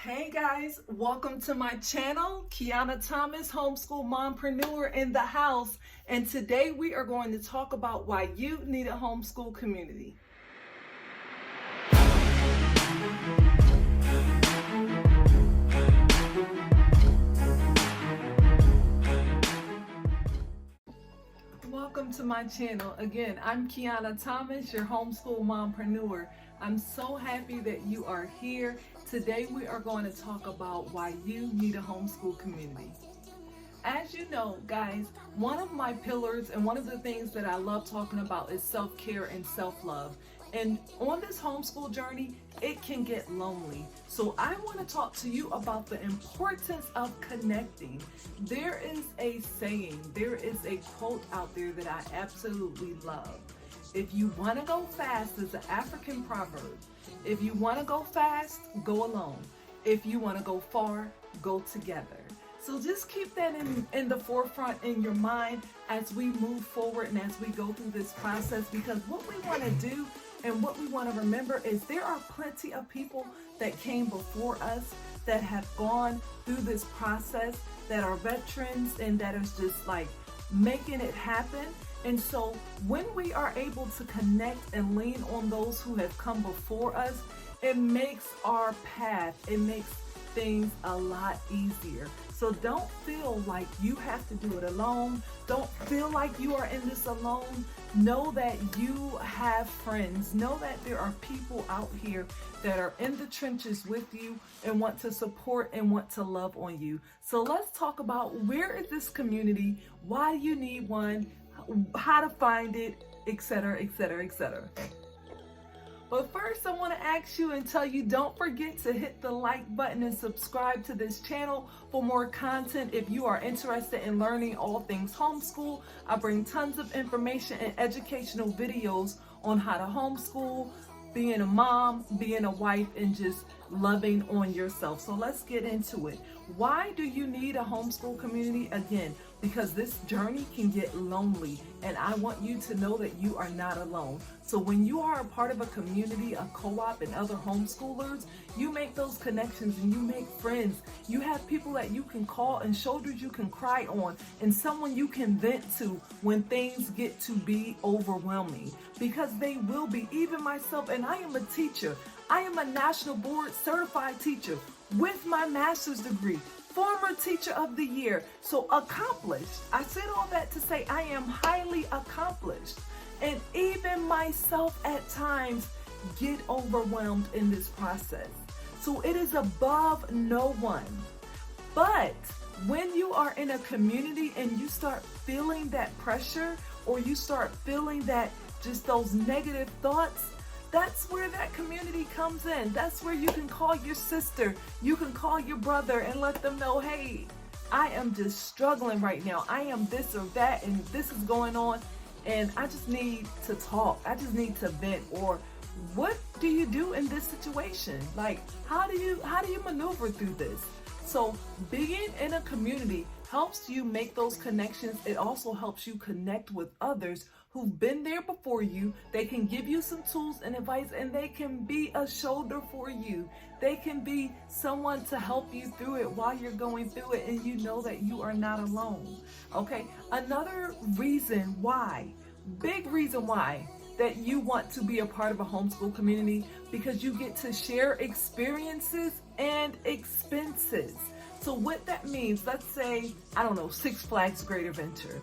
Hey guys, welcome to my channel. Kiana Thomas, homeschool mompreneur in the house. And today we are going to talk about why you need a homeschool community. Welcome to my channel. Again, I'm Kiana Thomas, your homeschool mompreneur. I'm so happy that you are here. Today we are going to talk about why you need a homeschool community. As you know, guys, one of my pillars and one of the things that I love talking about is self-care and self-love. And on this homeschool journey, it can get lonely. So I want to talk to you about the importance of connecting. There is a saying, there is a quote out there that I absolutely love. If you want to go fast, it's an African proverb. If you want to go fast, go alone. If you want to go far, go together. So just keep that in the forefront in your mind as we move forward and as we go through this process, because what we want to do and what we want to remember is there are plenty of people that came before us that have gone through this process, that are veterans and that is just like making it happen. And so when we are able to connect and lean on those who have come before us, it makes our path, it makes things a lot easier. So don't feel like you have to do it alone. Don't feel like you are in this alone. Know that you have friends. Know that there are people out here that are in the trenches with you and want to support and want to love on you. So let's talk about where is this community, why you need one, how to find it, etc., etc., etc. But first, I want to ask you and tell you, don't forget to hit the like button and subscribe to this channel for more content. If you are interested in learning all things homeschool, I bring tons of information and educational videos on how to homeschool, being a mom, being a wife, and just loving on yourself. So let's get into it. Why do you need a homeschool community? Again, because this journey can get lonely, and I want you to know that you are not alone. So when you are a part of a community, a co-op, and other homeschoolers, you make those connections and you make friends. You have people that you can call and shoulders you can cry on, and someone you can vent to when things get to be overwhelming, because they will be. Even myself, and I am a teacher. I am a national board certified teacher with my master's degree, former teacher of the year. So accomplished. I said all that to say I am highly accomplished. And even myself at times get overwhelmed in this process. So it is above no one. But when you are in a community and you start feeling that pressure, or you start feeling that just those negative thoughts, that's where that community comes in. That's where you can call your sister, you can call your brother and let them know, hey, I am just struggling right now. I am this or that, and this is going on, and I just need to talk. I just need to vent. Or what do you do in this situation? Like, how do you maneuver through this? So being in a community helps you make those connections. It also helps you connect with others who've been there before you. They can give you some tools and advice, and they can be a shoulder for you. They can be someone to help you through it while you're going through it, and you know that you are not alone. Okay, another reason why, big reason why, that you want to be a part of a homeschool community, because you get to share experiences and expenses. So what that means, let's say, I don't know, Six Flags Great Adventure.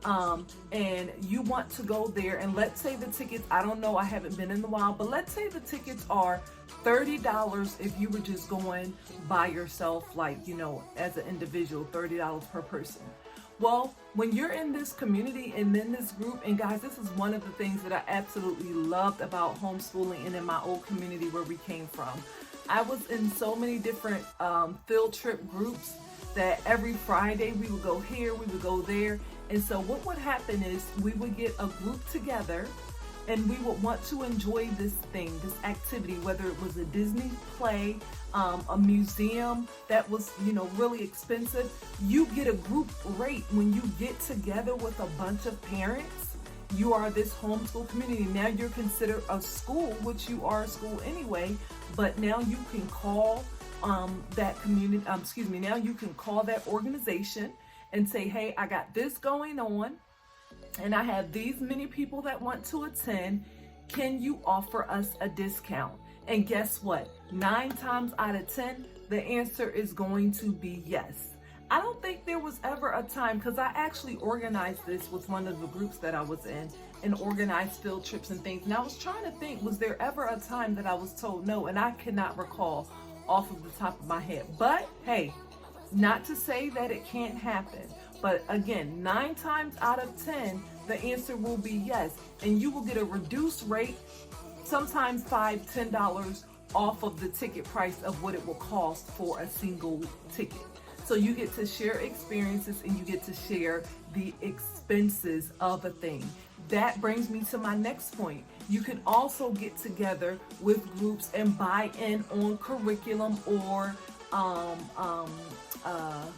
And you want to go there, and let's say the tickets, I don't know, I haven't been in a while, but let's say the tickets are $30 if you were just going by yourself, like, you know, as an individual, $30 per person. Well, when you're in this community and in this group, and guys, this is one of the things that I absolutely loved about homeschooling and in my old community where we came from. I was in so many different field trip groups that every Friday we would go here, we would go there. And so what would happen is we would get a group together and we would want to enjoy this thing, this activity, whether it was a Disney play, a museum that was, you know, really expensive. You get a group rate when you get together with a bunch of parents. You are this homeschool community. Now you're considered a school, which you are a school anyway, but now you can call that community, now you can call that organization and say, hey, I got this going on and I have these many people that want to attend. Can you offer us a discount? And guess what? 9 times out of 10, the answer is going to be yes. I don't think there was ever a time, because I actually organized this with one of the groups that I was in and organized field trips and things. And I was trying to think, was there ever a time that I was told no? And I cannot recall off of the top of my head. But hey, not to say that it can't happen. But again, 9 times out of 10, the answer will be yes. And you will get a reduced rate, sometimes $5, $10 off of the ticket price of what it will cost for a single ticket. So you get to share experiences and you get to share the expenses of a thing. That brings me to my next point. You can also get together with groups and buy in on curriculum or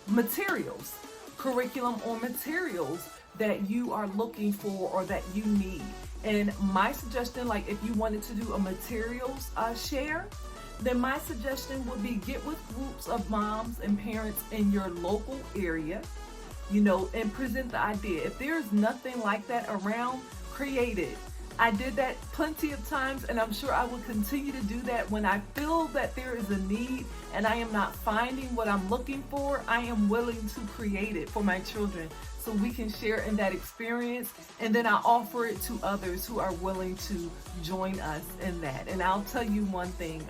materials. Curriculum or materials that you are looking for or that you need. And my suggestion, like if you wanted to do a materials share, then my suggestion would be get with groups of moms and parents in your local area, and present the idea. If there's nothing like that around, create it. I did that plenty of times, and I'm sure I will continue to do that when I feel that there is a need and I am not finding what I'm looking for. I am willing to create it for my children so we can share in that experience, and then I offer it to others who are willing to join us in that. And I'll tell you one thing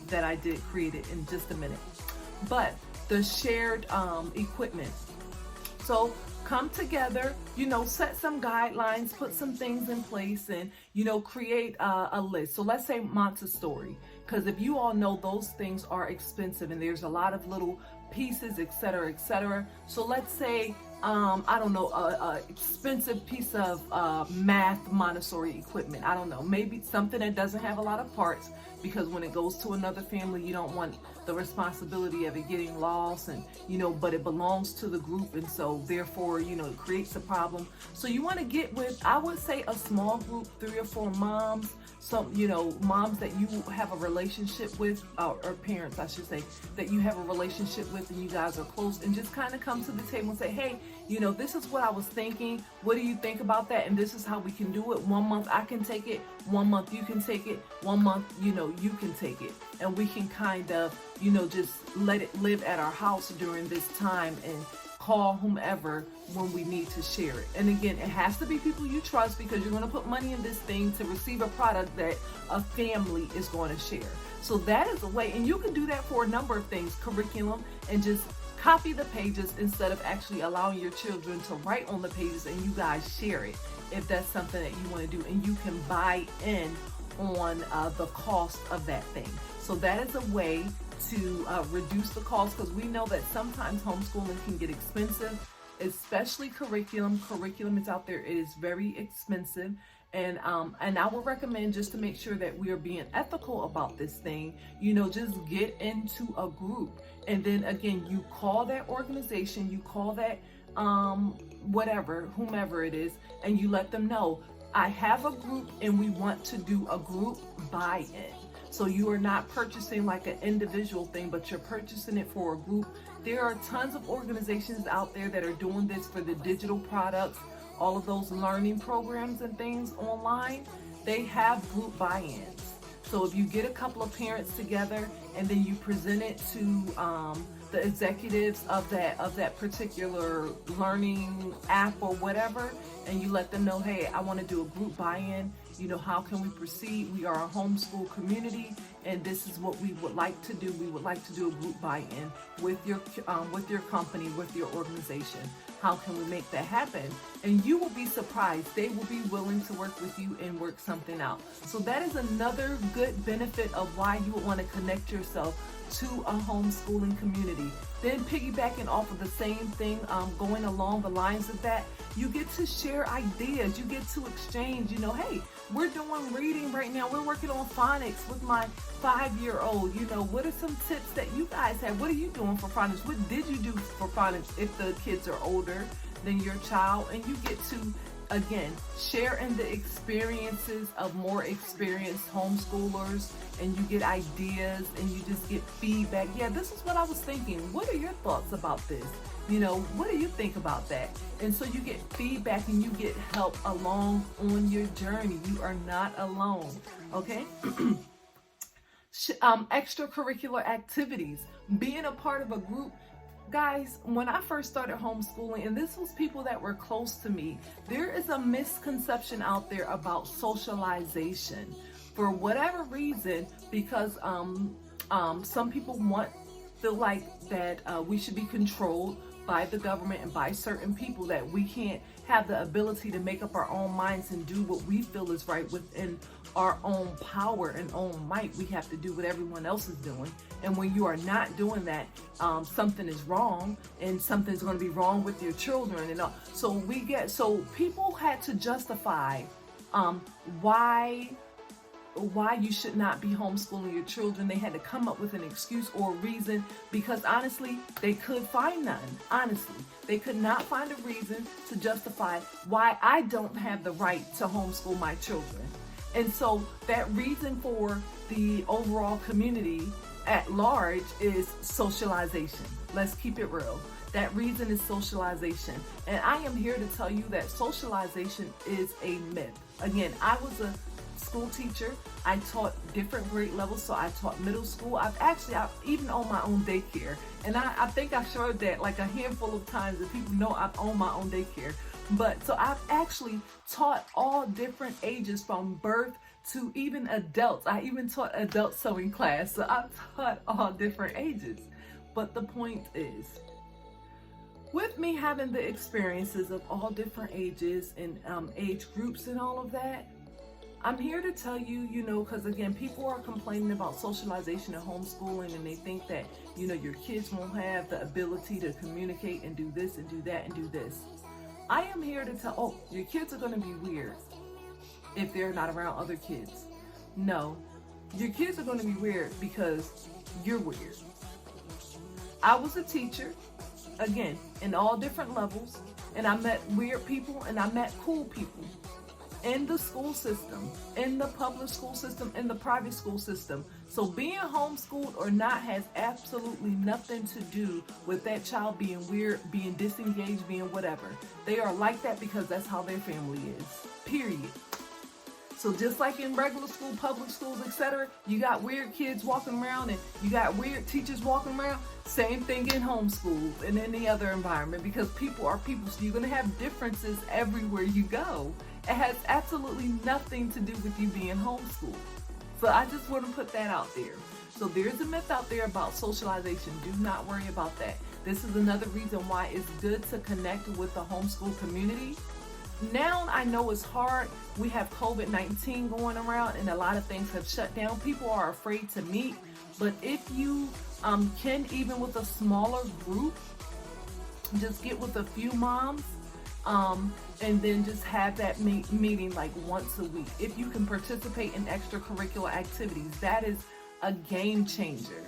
that I did create it in just a minute. But the shared equipment. So come together, set some guidelines, put some things in place, and, create a list. So let's say Montessori, because if you all know, those things are expensive and there's a lot of little pieces, et cetera, et cetera. So let's say, I don't know, a expensive piece of math Montessori equipment. I don't know, maybe something that doesn't have a lot of parts, because when it goes to another family, you don't want the responsibility of it getting lost, and but it belongs to the group, and so therefore it creates a problem. So you want to get with, I would say, a small group, 3 or 4 moms, some moms that you have a relationship with, or parents I should say, that you have a relationship with and you guys are close, and just kind of come to the table and say, hey, this is what I was thinking, what do you think about that? And this is how we can do it. 1 month I can take it, 1 month you can take it, 1 month you can take it, and we can kind of just let it live at our house during this time, and call whomever when we need to share it. And again, it has to be people you trust, because you're going to put money in this thing to receive a product that a family is going to share. So that is a way, and you can do that for a number of things, curriculum, and just copy the pages instead of actually allowing your children to write on the pages and you guys share it, if that's something that you want to do. And you can buy in on the cost of that thing. So that is a way to reduce the cost, because we know that sometimes homeschooling can get expensive, especially curriculum. Curriculum is out there, it is very expensive. And I would recommend, just to make sure that we are being ethical about this thing, just get into a group. And then again, you call that organization, you call that whomever it is, and you let them know, I have a group and we want to do a group buy-in. So you are not purchasing like an individual thing, but you're purchasing it for a group. There are tons of organizations out there that are doing this for the digital products, all of those learning programs and things online. They have group buy-ins. So if you get a couple of parents together and then you present it to the executives of that particular learning app or whatever, and you let them know, hey, I want to do a group buy-in. How can we proceed? We are a homeschool community, and this is what we would like to do. We would like to do a group buy-in with your company, with your organization. How can we make that happen? And you will be surprised. They will be willing to work with you and work something out. So that is another good benefit of why you would want to connect yourself to a homeschooling community. Then piggybacking off of the same thing, going along the lines of that, you get to share ideas. You get to exchange, hey, we're doing reading right now. We're working on phonics with my 5-year-old. What are some tips that you guys have? What are you doing for phonics? What did you do for phonics if the kids are older than your child? And you get to again, share in the experiences of more experienced homeschoolers, and you get ideas and you just get feedback. Yeah, this is what I was thinking. What are your thoughts about this? What do you think about that? And so you get feedback and you get help along on your journey. You are not alone, okay? Extracurricular activities, being a part of a group. Guys, when I first started homeschooling, and this was people that were close to me, there is a misconception out there about socialization. For whatever reason, because some people feel like that we should be controlled by the government and by certain people, that we can't have the ability to make up our own minds and do what we feel is right within our own power and own might. We have to do what everyone else is doing. And when you are not doing that, something is wrong, and something's going to be wrong with your children and all. So people had to justify why you should not be homeschooling your children. They had to come up with an excuse or a reason, because honestly, they could find none. Honestly, they could not find a reason to justify why I don't have the right to homeschool my children. And so that reason for the overall community at large is socialization. Let's keep it real. That reason is socialization. And I am here to tell you that socialization is a myth. Again, I was a school teacher. I taught different grade levels. So I taught middle school. I've even owned my own daycare. And I think I showed that like a handful of times, that people know I've owned my own daycare. But so I've actually taught all different ages, from birth to even adults. I even taught adult sewing class. So I've taught all different ages. But the point is, with me having the experiences of all different ages and age groups and all of that, I'm here to tell you, because again, people are complaining about socialization and homeschooling, and they think that, your kids won't have the ability to communicate and do this and do that and do this. I am here to tell, your kids are going to be weird if they're not around other kids. No, your kids are going to be weird because you're weird. I was a teacher, again, in all different levels, and I met weird people and I met cool people. In the school system, in the public school system, in the private school system. So being homeschooled or not has absolutely nothing to do with that child being weird, being disengaged, being whatever. They are like that because that's how their family is, period. So just like in regular school, public schools, etc., you got weird kids walking around and you got weird teachers walking around. Same thing in homeschool and any other environment, because people are people. So you're going to have differences everywhere you go. It has absolutely nothing to do with you being homeschooled. So I just want to put that out there. So there's a myth out there about socialization. Do not worry about that. This is another reason why it's good to connect with the homeschool community. Now I know it's hard. We have COVID-19 going around and a lot of things have shut down. People are afraid to meet. But if you can, even with a smaller group, just get with a few moms, and then just have that meeting like once a week. If you can participate in extracurricular activities, that is a game changer.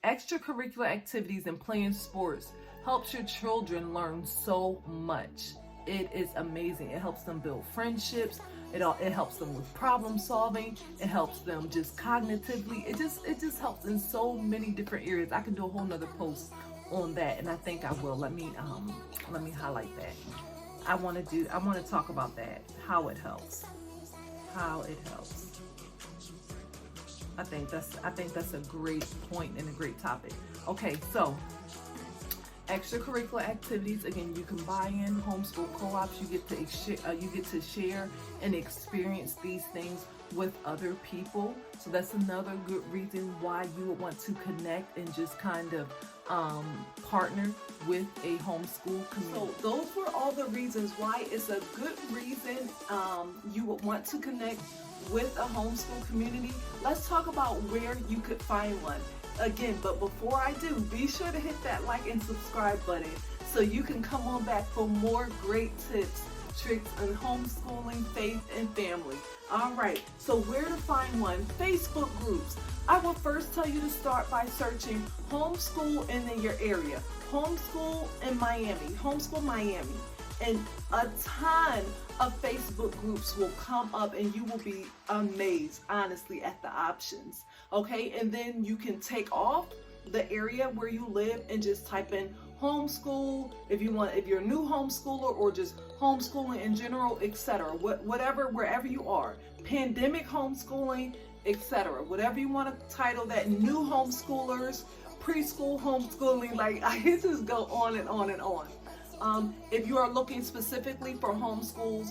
Extracurricular activities and playing sports helps your children learn so much. It is amazing. It helps them build friendships. It helps them with problem solving. It helps them just cognitively. It just helps in so many different areas. I could do a whole nother post on that, and I think I will. Let me highlight that. I want to talk about that, how it helps. I think that's a great point and a great topic. Okay, so extracurricular activities, again, you can buy in homeschool co-ops. You get to share and experience these things with other people. So that's another good reason why you would want to connect and just kind of partner with a homeschool community. So those were all the reasons why it's a good reason you would want to connect with a homeschool community. Let's talk about where you could find one. Again, but before I do, be sure to hit that like and subscribe button so you can come on back for more great tips, tricks on homeschooling, faith, and family. All right, so where to find one? Facebook groups. I will first tell you to start by searching homeschool in your area. Homeschool in Miami, homeschool Miami. and a ton of Facebook groups will come up, and you will be amazed, honestly, at the options. Okay, and then you can take off the area where you live and just type in homeschool if you're a new homeschooler, or just homeschooling in general, etc. Whatever, wherever you are, pandemic homeschooling, etc. Whatever you want to title that, new homeschoolers, preschool homeschooling, like I can just go on and on and on. If you are looking specifically for homeschools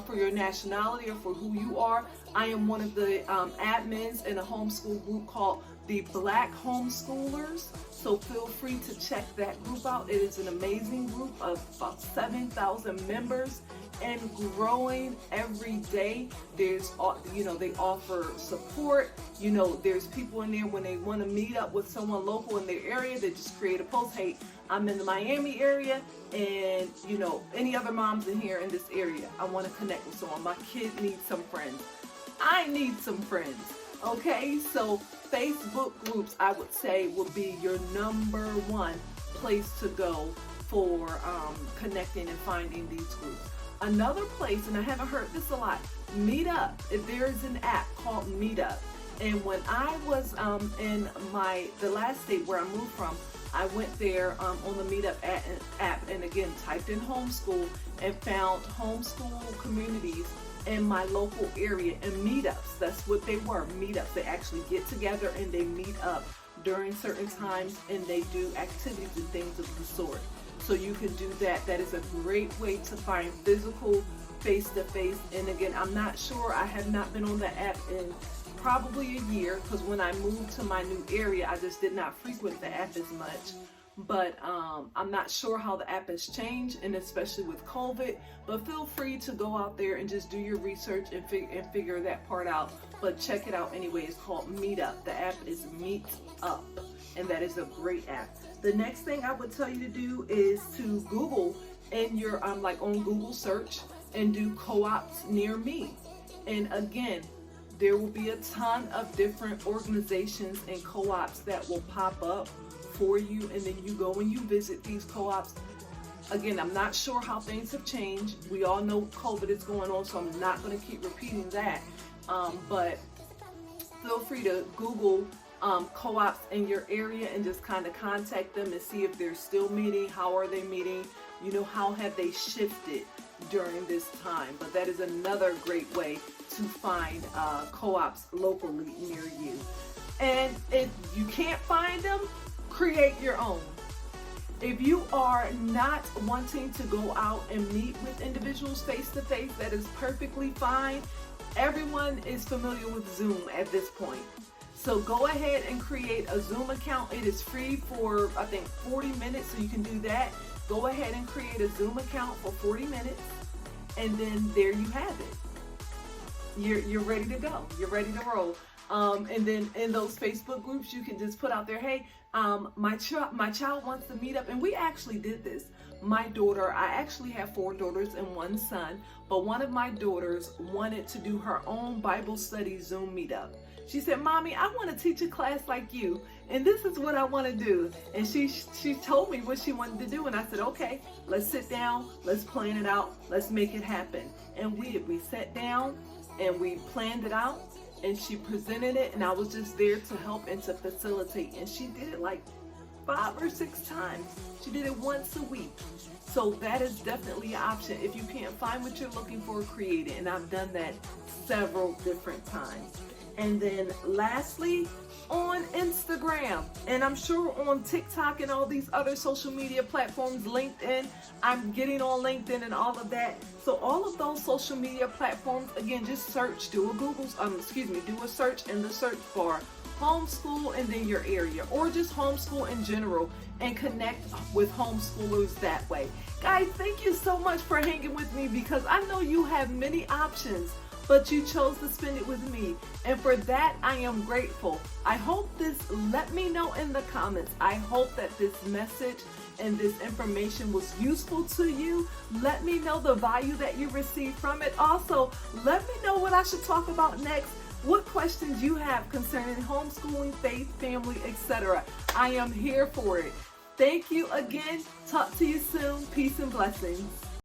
for your nationality or for who you are, I am one of the admins in a homeschool group called the Black Homeschoolers. So feel free to check that group out. It is an amazing group of about 7,000 members and growing every day. There's, they offer support. There's people in there when they want to meet up with someone local in their area, they just create a post, hey, I'm in the Miami area, and any other moms in here in this area, I want to connect with someone. My kid needs some friends. I need some friends. Okay, so Facebook groups, I would say, would be your number one place to go for connecting and finding these groups. Another place, and I haven't heard this a lot, Meetup. There's an app called Meetup. And when I was in the last state where I moved from, I went there on the Meetup app, and again typed in homeschool and found homeschool communities in my local area, and meetups. That's what they were, meetups. They actually get together and they meet up during certain times, and they do activities and things of the sort. So you can do that. That is a great way to find physical, face-to-face. And again, I'm not sure, I have not been on the app in probably a year, because when I moved to my new area, I just did not frequent the app as much. But I'm not sure how the app has changed, and especially with COVID. But feel free to go out there and just do your research and figure that part out. But check it out anyway. It's called Meetup. The app is Meetup, and that is a great app. The next thing I would tell you to do is to Google in your like on Google search and do co-ops near me. And again, there will be a ton of different organizations and co-ops that will pop up for you, and then you go and you visit these co-ops. Again, I'm not sure how things have changed. We all know COVID is going on, so I'm not going to keep repeating that. But feel free to Google co-ops in your area and just kind of contact them and see if they're still meeting, how are they meeting, how have they shifted during this time. But that is another great way to find co-ops locally near you. And if you can't find them, create your own. If you are not wanting to go out and meet with individuals face to face, that is perfectly fine. Everyone is familiar with Zoom at this point. So go ahead and create a Zoom account. It is free for, I think, 40 minutes, so you can do that. Go ahead and create a Zoom account for 40 minutes, and then there you have it. You're ready to go. You're ready to roll. And then in those Facebook groups, you can just put out there, hey, my child wants to meet up. And we actually did this. My daughter, I actually have 4 daughters and 1 son, but one of my daughters wanted to do her own Bible study Zoom meetup. She said, Mommy, I want to teach a class like you, and this is what I want to do. And she told me what she wanted to do, and I said, okay, let's sit down, let's plan it out, let's make it happen. And we sat down and we planned it out, and she presented it, and I was just there to help and to facilitate. And she did it like 5 or 6 times. She did it once a week. So that is definitely an option. If you can't find what you're looking for, create it. And I've done that several different times. And then lastly, on Instagram, and I'm sure on TikTok and all these other social media platforms, LinkedIn, I'm getting on LinkedIn and all of that. So all of those social media platforms, again, just search, do a search in the search bar, homeschool, and then your area, or just homeschool in general, and connect with homeschoolers that way. Guys, thank you so much for hanging with me, because I know you have many options, but you chose to spend it with me, and for that I am grateful. I hope let me know in the comments. I hope that this message and this information was useful to you. Let me know the value that you received from it. Also, let me know what I should talk about next, what questions you have concerning homeschooling, faith, family, etc. I am here for it. Thank you again. Talk to you soon. Peace and blessings.